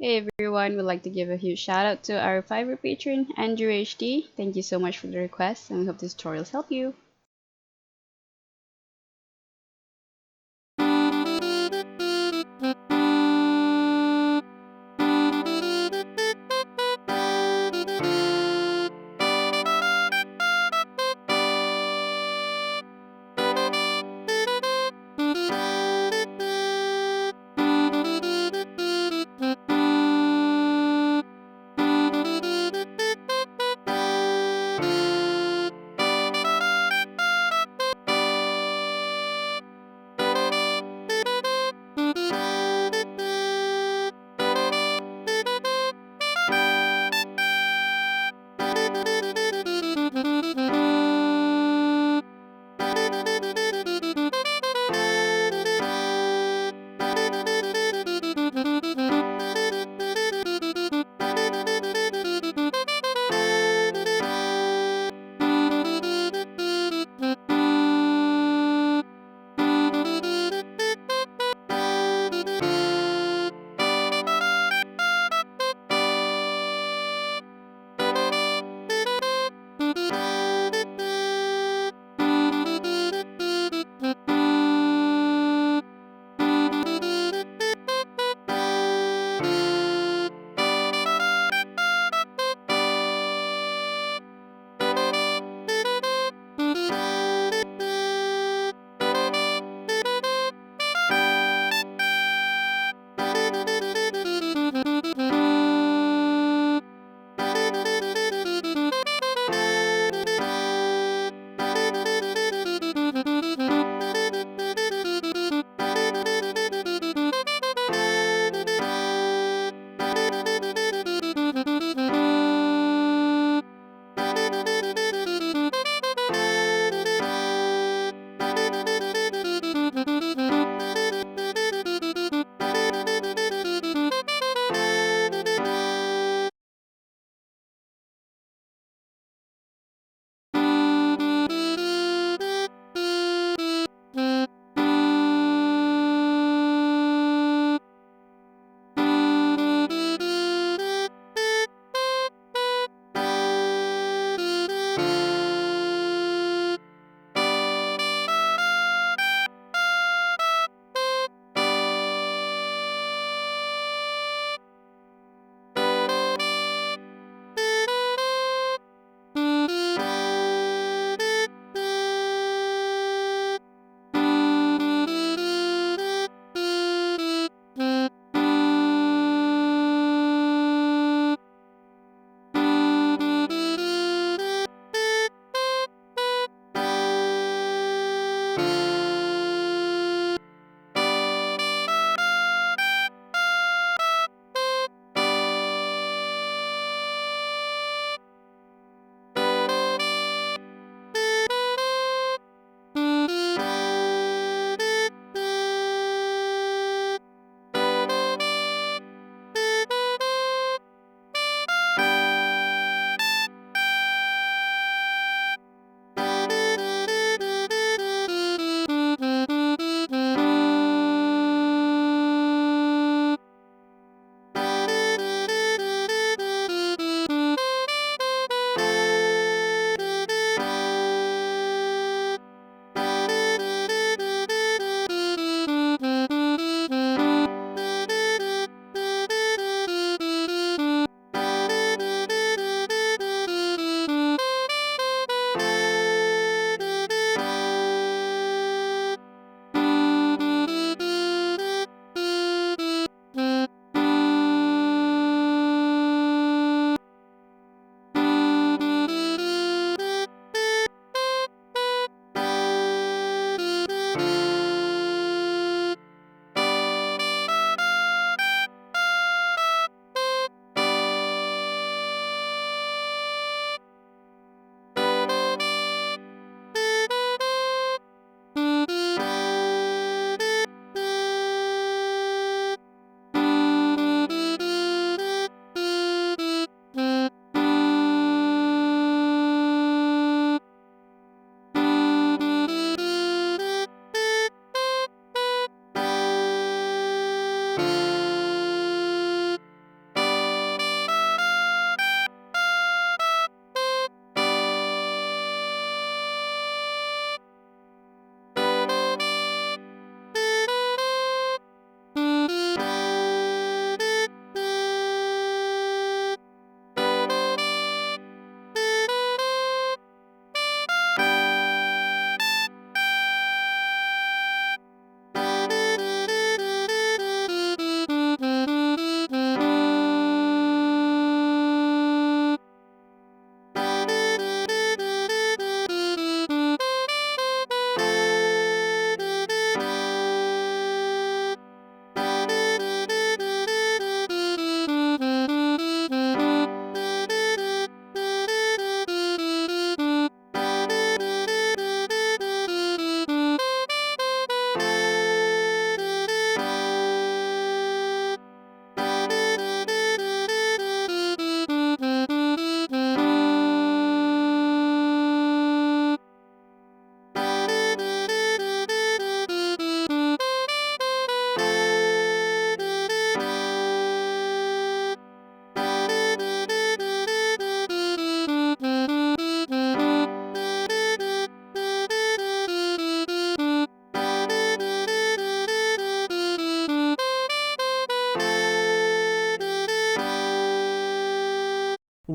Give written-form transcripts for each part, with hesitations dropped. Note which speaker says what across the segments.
Speaker 1: Hey everyone, we'd like to give a huge shout out to our Fiverr patron, Andrew HD. Thank you so much for the request, and we hope these tutorials help you.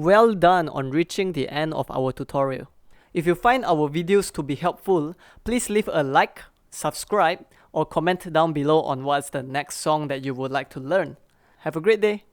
Speaker 2: well done on reaching the end of our tutorial. If you find our videos to be helpful, please leave a like, subscribe, or comment down below on what's the next song that you would like to learn. Have a great day!